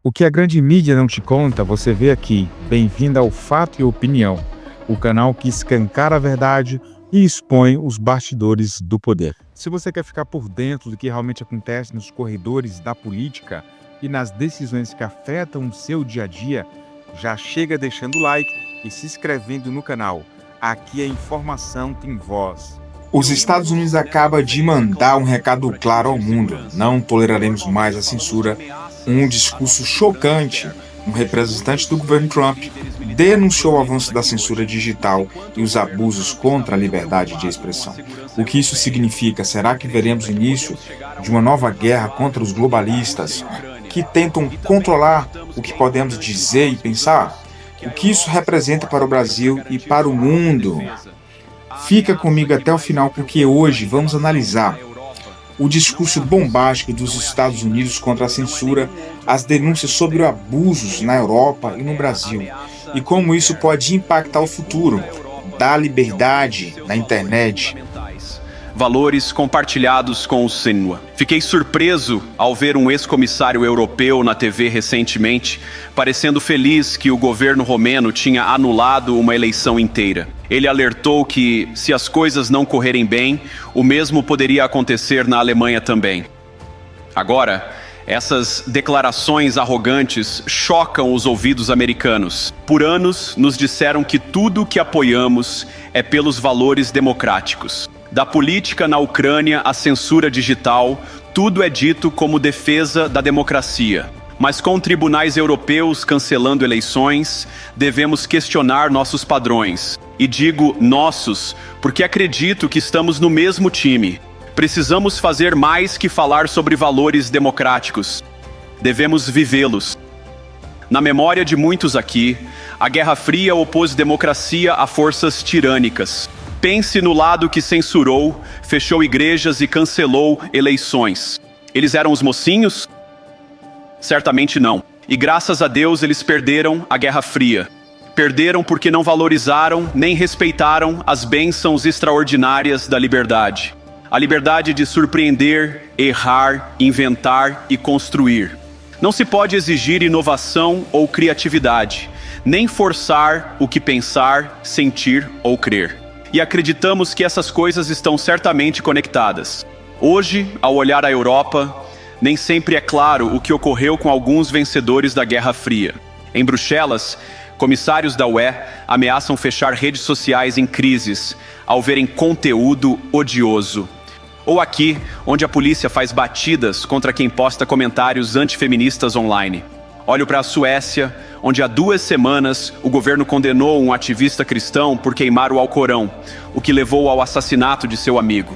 O que a grande mídia não te conta, você vê aqui. Bem-vindo ao Fato e Opinião, o canal que escancara a verdade e expõe os bastidores do poder. Se você quer ficar por dentro do que realmente acontece nos corredores da política e nas decisões que afetam o seu dia a dia, já chega deixando o like e se inscrevendo no canal. Aqui a informação tem voz. Os Estados Unidos acabam de mandar um recado claro ao mundo: não toleraremos mais a censura. Um discurso chocante. Um representante do governo Trump denunciou o avanço da censura digital e os abusos contra a liberdade de expressão. O que isso significa? Será que veremos o início de uma nova guerra contra os globalistas que tentam controlar o que podemos dizer e pensar? O que isso representa para o Brasil e para o mundo? Fica comigo até o final, porque hoje vamos analisar o discurso bombástico dos Estados Unidos contra a censura, as denúncias sobre abusos na Europa e no Brasil, e como isso pode impactar o futuro da liberdade na internet. Valores compartilhados com o Sinwar. Fiquei surpreso ao ver um ex-comissário europeu na TV recentemente, parecendo feliz que o governo romeno tinha anulado uma eleição inteira. Ele alertou que, se as coisas não correrem bem, o mesmo poderia acontecer na Alemanha também. Agora, essas declarações arrogantes chocam os ouvidos americanos. Por anos, nos disseram que tudo o que apoiamos é pelos valores democráticos. Da política na Ucrânia à censura digital, tudo é dito como defesa da democracia. Mas com tribunais europeus cancelando eleições, devemos questionar nossos padrões. E digo nossos, porque acredito que estamos no mesmo time. Precisamos fazer mais que falar sobre valores democráticos. Devemos vivê-los. Na memória de muitos aqui, a Guerra Fria opôs democracia a forças tirânicas. Pense no lado que censurou, fechou igrejas e cancelou eleições. Eles eram os mocinhos? Certamente não. E graças a Deus eles perderam a Guerra Fria. Perderam porque não valorizaram nem respeitaram as bênçãos extraordinárias da liberdade. A liberdade de surpreender, errar, inventar e construir. Não se pode exigir inovação ou criatividade, nem forçar o que pensar, sentir ou crer. E acreditamos que essas coisas estão certamente conectadas. Hoje, ao olhar a Europa, nem sempre é claro o que ocorreu com alguns vencedores da Guerra Fria. Em Bruxelas, comissários da UE ameaçam fechar redes sociais em crises ao verem conteúdo odioso. Ou aqui, onde a polícia faz batidas contra quem posta comentários antifeministas online. Olho para a Suécia, onde há 2 semanas o governo condenou um ativista cristão por queimar o Alcorão, o que levou ao assassinato de seu amigo.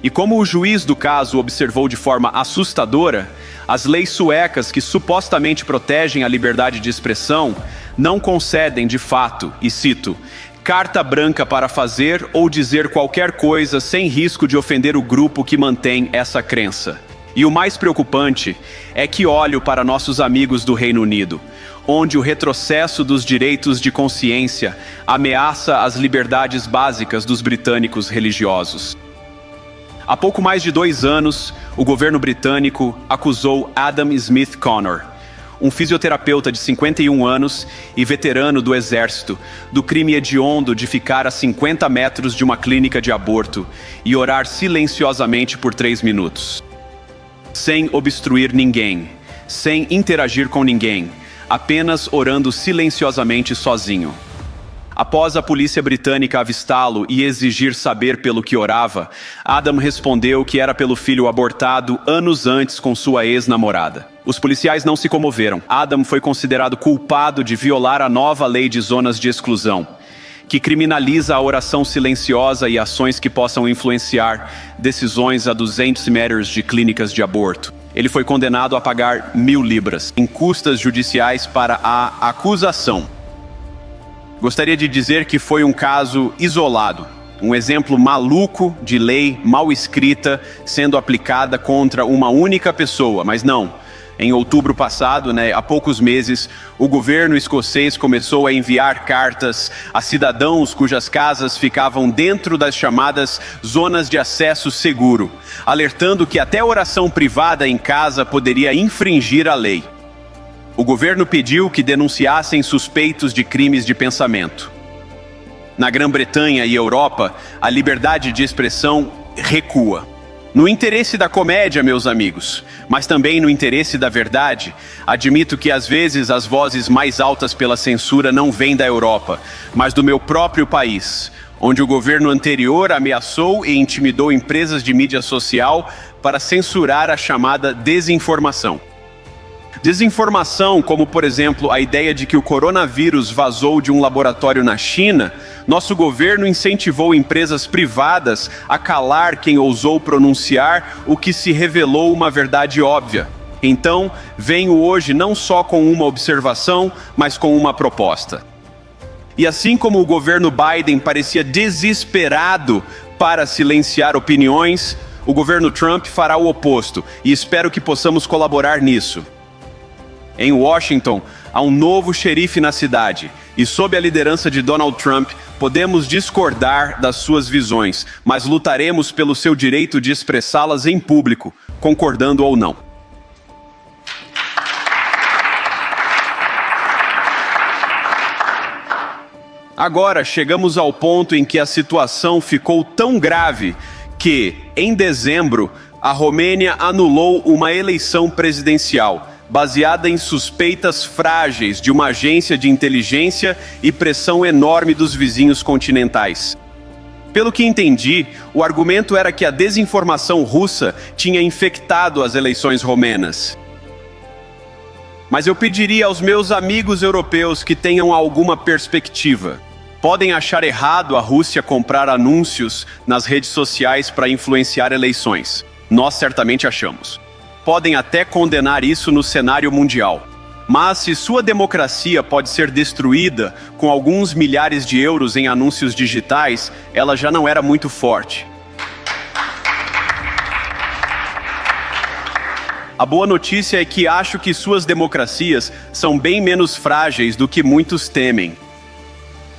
E como o juiz do caso observou de forma assustadora, as leis suecas que supostamente protegem a liberdade de expressão não concedem de fato, e cito, carta branca para fazer ou dizer qualquer coisa sem risco de ofender o grupo que mantém essa crença. E o mais preocupante é que olho para nossos amigos do Reino Unido, onde o retrocesso dos direitos de consciência ameaça as liberdades básicas dos britânicos religiosos. Há pouco mais de 2 anos, o governo britânico acusou Adam Smith Connor, um fisioterapeuta de 51 anos e veterano do exército, do crime hediondo de ficar a 50 metros de uma clínica de aborto e orar silenciosamente por 3 minutos. Sem obstruir ninguém, sem interagir com ninguém, apenas orando silenciosamente sozinho. Após a polícia britânica avistá-lo e exigir saber pelo que orava, Adam respondeu que era pelo filho abortado anos antes com sua ex-namorada. Os policiais não se comoveram. Adam foi considerado culpado de violar a nova lei de zonas de exclusão, que criminaliza a oração silenciosa e ações que possam influenciar decisões a 200 metros de clínicas de aborto. Ele foi condenado a pagar 1.000 libras em custas judiciais para a acusação. Gostaria de dizer que foi um caso isolado. Um exemplo maluco de lei mal escrita sendo aplicada contra uma única pessoa, mas não. Em outubro passado, há poucos meses, o governo escocês começou a enviar cartas a cidadãos cujas casas ficavam dentro das chamadas zonas de acesso seguro, alertando que até oração privada em casa poderia infringir a lei. O governo pediu que denunciassem suspeitos de crimes de pensamento. Na Grã-Bretanha e Europa, a liberdade de expressão recua. No interesse da comédia, meus amigos, mas também no interesse da verdade, admito que às vezes as vozes mais altas pela censura não vêm da Europa, mas do meu próprio país, onde o governo anterior ameaçou e intimidou empresas de mídia social para censurar a chamada desinformação. Desinformação, como por exemplo a ideia de que o coronavírus vazou de um laboratório na China, nosso governo incentivou empresas privadas a calar quem ousou pronunciar o que se revelou uma verdade óbvia. Então, venho hoje não só com uma observação, mas com uma proposta. E assim como o governo Biden parecia desesperado para silenciar opiniões, o governo Trump fará o oposto, e espero que possamos colaborar nisso. Em Washington, há um novo xerife na cidade, e sob a liderança de Donald Trump, podemos discordar das suas visões, mas lutaremos pelo seu direito de expressá-las em público, concordando ou não. Agora chegamos ao ponto em que a situação ficou tão grave que, em dezembro, a Romênia anulou uma eleição presidencial, baseada em suspeitas frágeis de uma agência de inteligência e pressão enorme dos vizinhos continentais. Pelo que entendi, o argumento era que a desinformação russa tinha infectado as eleições romenas. Mas eu pediria aos meus amigos europeus que tenham alguma perspectiva. Podem achar errado a Rússia comprar anúncios nas redes sociais para influenciar eleições. Nós certamente achamos. Podem até condenar isso no cenário mundial. Mas se sua democracia pode ser destruída com alguns milhares de euros em anúncios digitais, ela já não era muito forte. A boa notícia é que acho que suas democracias são bem menos frágeis do que muitos temem.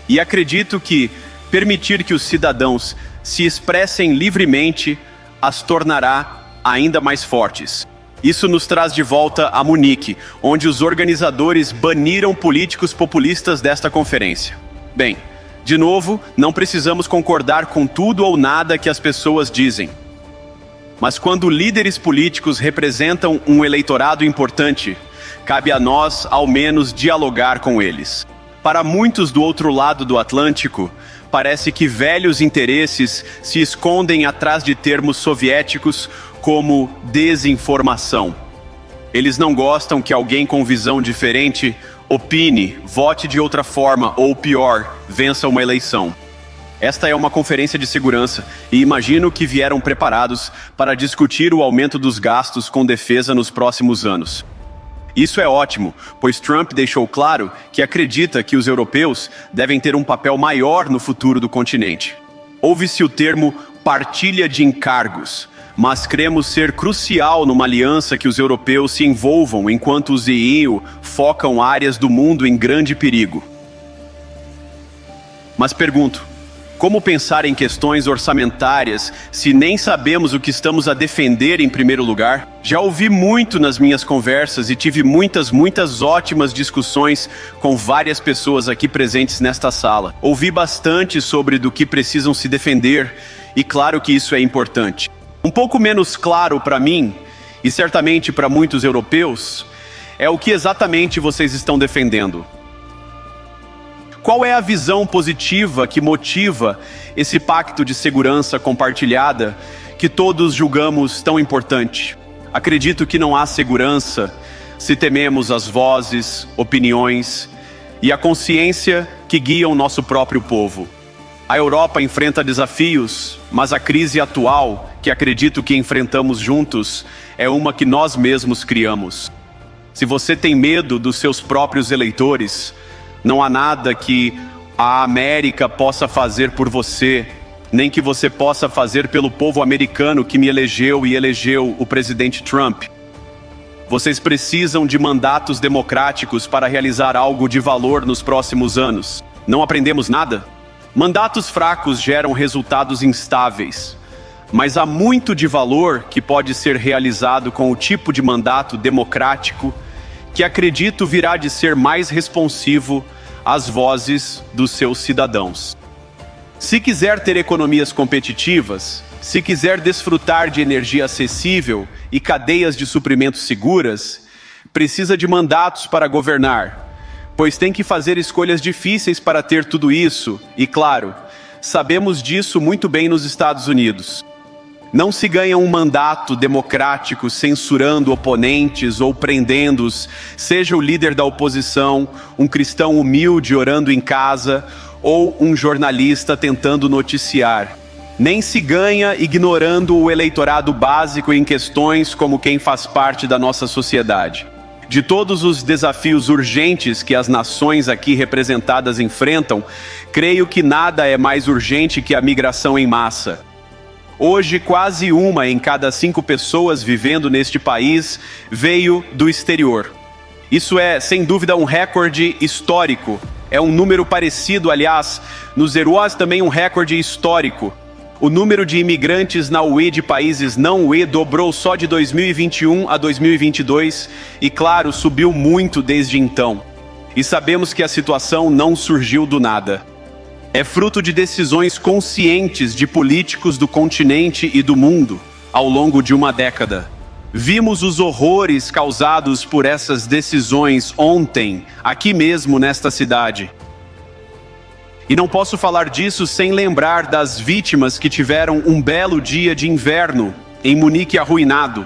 E acredito que permitir que os cidadãos se expressem livremente as tornará ainda mais fortes. Isso nos traz de volta a Munique, onde os organizadores baniram políticos populistas desta conferência. Bem, de novo, não precisamos concordar com tudo ou nada que as pessoas dizem. Mas quando líderes políticos representam um eleitorado importante, cabe a nós, ao menos, dialogar com eles. Para muitos do outro lado do Atlântico, parece que velhos interesses se escondem atrás de termos soviéticos como desinformação. Eles não gostam que alguém com visão diferente opine, vote de outra forma ou, pior, vença uma eleição. Esta é uma conferência de segurança e imagino que vieram preparados para discutir o aumento dos gastos com defesa nos próximos anos. Isso é ótimo, pois Trump deixou claro que acredita que os europeus devem ter um papel maior no futuro do continente. Ouve-se o termo partilha de encargos, mas cremos ser crucial numa aliança que os europeus se envolvam enquanto os EU focam áreas do mundo em grande perigo. Mas pergunto, como pensar em questões orçamentárias se nem sabemos o que estamos a defender em primeiro lugar? Já ouvi muito nas minhas conversas e tive muitas ótimas discussões com várias pessoas aqui presentes nesta sala. Ouvi bastante sobre do que precisam se defender e claro que isso é importante. Um pouco menos claro para mim, e certamente para muitos europeus, é o que exatamente vocês estão defendendo. Qual é a visão positiva que motiva esse pacto de segurança compartilhada que todos julgamos tão importante? Acredito que não há segurança se tememos as vozes, opiniões e a consciência que guiam nosso próprio povo. A Europa enfrenta desafios, mas a crise atual, que acredito que enfrentamos juntos, é uma que nós mesmos criamos. Se você tem medo dos seus próprios eleitores, não há nada que a América possa fazer por você nem que você possa fazer pelo povo americano que me elegeu e elegeu o presidente Trump. Vocês precisam de mandatos democráticos para realizar algo de valor nos próximos anos. Não aprendemos nada? Mandatos fracos geram resultados instáveis, mas há muito de valor que pode ser realizado com o tipo de mandato democrático que acredito virá de ser mais responsivo às vozes dos seus cidadãos. Se quiser ter economias competitivas, se quiser desfrutar de energia acessível e cadeias de suprimentos seguras, precisa de mandatos para governar, pois tem que fazer escolhas difíceis para ter tudo isso, e claro, sabemos disso muito bem nos Estados Unidos. Não se ganha um mandato democrático censurando oponentes ou prendendo-os, seja o líder da oposição, um cristão humilde orando em casa ou um jornalista tentando noticiar. Nem se ganha ignorando o eleitorado básico em questões como quem faz parte da nossa sociedade. De todos os desafios urgentes que as nações aqui representadas enfrentam, creio que nada é mais urgente que a migração em massa. Hoje, quase 1 em cada 5 pessoas vivendo neste país veio do exterior. Isso é, sem dúvida, um recorde histórico. É um número parecido, aliás, nos Zeroas também um recorde histórico. O número de imigrantes na UE de países não UE dobrou só de 2021 a 2022 e, claro, subiu muito desde então. E sabemos que a situação não surgiu do nada. É fruto de decisões conscientes de políticos do continente e do mundo ao longo de uma década. Vimos os horrores causados por essas decisões ontem, aqui mesmo nesta cidade. E não posso falar disso sem lembrar das vítimas que tiveram um belo dia de inverno em Munique arruinado.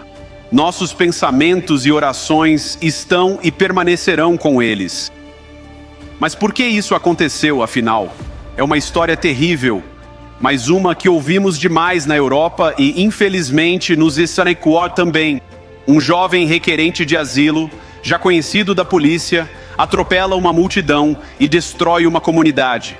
Nossos pensamentos e orações estão e permanecerão com eles. Mas por que isso aconteceu, afinal? É uma história terrível, mas uma que ouvimos demais na Europa e, infelizmente, nos Estraniquó também. Um jovem requerente de asilo, já conhecido da polícia, atropela uma multidão e destrói uma comunidade.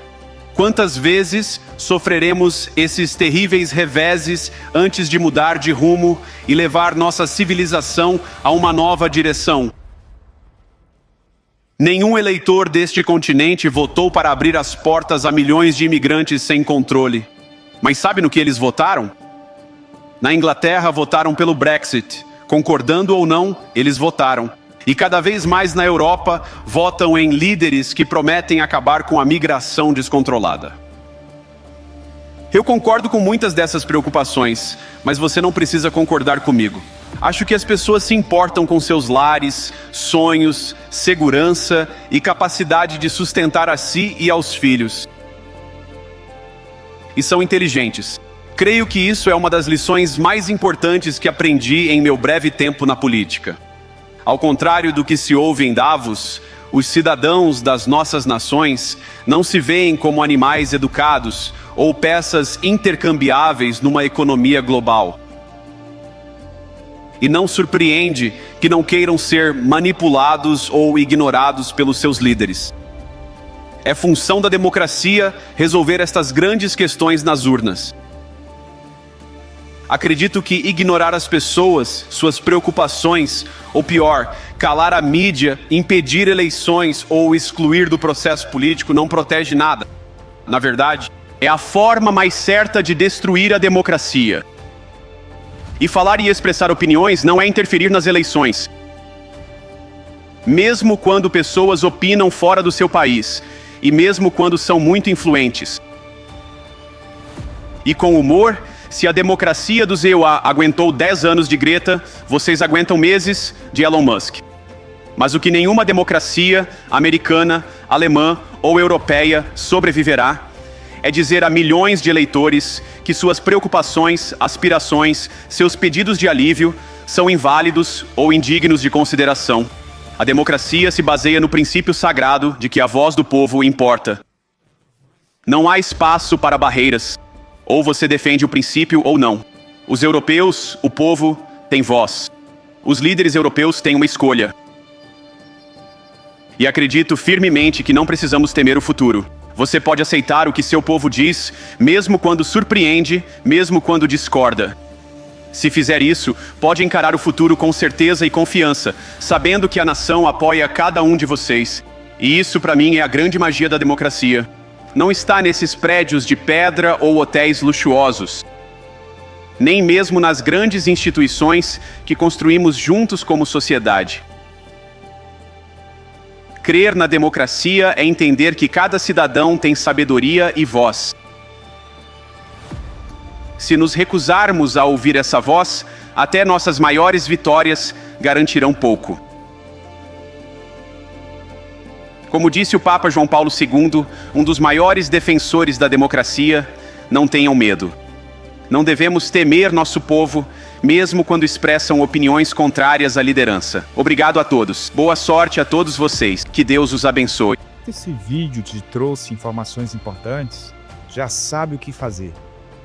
Quantas vezes sofreremos esses terríveis reveses antes de mudar de rumo e levar nossa civilização a uma nova direção? Nenhum eleitor deste continente votou para abrir as portas a milhões de imigrantes sem controle. Mas sabe no que eles votaram? Na Inglaterra votaram pelo Brexit. Concordando ou não, eles votaram. E cada vez mais na Europa votam em líderes que prometem acabar com a migração descontrolada. Eu concordo com muitas dessas preocupações, mas você não precisa concordar comigo. Acho que as pessoas se importam com seus lares, sonhos, segurança e capacidade de sustentar a si e aos filhos. E são inteligentes. Creio que isso é uma das lições mais importantes que aprendi em meu breve tempo na política. Ao contrário do que se ouve em Davos, os cidadãos das nossas nações não se veem como animais educados ou peças intercambiáveis numa economia global. E não surpreende que não queiram ser manipulados ou ignorados pelos seus líderes. É função da democracia resolver estas grandes questões nas urnas. Acredito que ignorar as pessoas, suas preocupações, ou pior, calar a mídia, impedir eleições ou excluir do processo político não protege nada. Na verdade, é a forma mais certa de destruir a democracia. E falar e expressar opiniões não é interferir nas eleições. Mesmo quando pessoas opinam fora do seu país, e mesmo quando são muito influentes. E com humor, se a democracia do ZEUA aguentou 10 anos de Greta, vocês aguentam meses de Elon Musk. Mas o que nenhuma democracia americana, alemã ou europeia sobreviverá é dizer a milhões de eleitores que suas preocupações, aspirações, seus pedidos de alívio são inválidos ou indignos de consideração. A democracia se baseia no princípio sagrado de que a voz do povo importa. Não há espaço para barreiras. Ou você defende o princípio ou não. Os europeus, o povo, têm voz. Os líderes europeus têm uma escolha. E acredito firmemente que não precisamos temer o futuro. Você pode aceitar o que seu povo diz, mesmo quando surpreende, mesmo quando discorda. Se fizer isso, pode encarar o futuro com certeza e confiança, sabendo que a nação apoia cada um de vocês. E isso, para mim, é a grande magia da democracia. Não está nesses prédios de pedra ou hotéis luxuosos, nem mesmo nas grandes instituições que construímos juntos como sociedade. Crer na democracia é entender que cada cidadão tem sabedoria e voz. Se nos recusarmos a ouvir essa voz, até nossas maiores vitórias garantirão pouco. Como disse o Papa João Paulo II, um dos maiores defensores da democracia, não tenham medo. Não devemos temer nosso povo, mesmo quando expressam opiniões contrárias à liderança. Obrigado a todos. Boa sorte a todos vocês. Que Deus os abençoe. Se esse vídeo te trouxe informações importantes, já sabe o que fazer.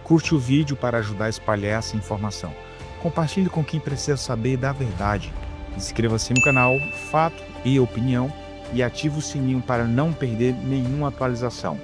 Curte o vídeo para ajudar a espalhar essa informação. Compartilhe com quem precisa saber da verdade. Inscreva-se no canal Fato e Opinião e ative o sininho para não perder nenhuma atualização.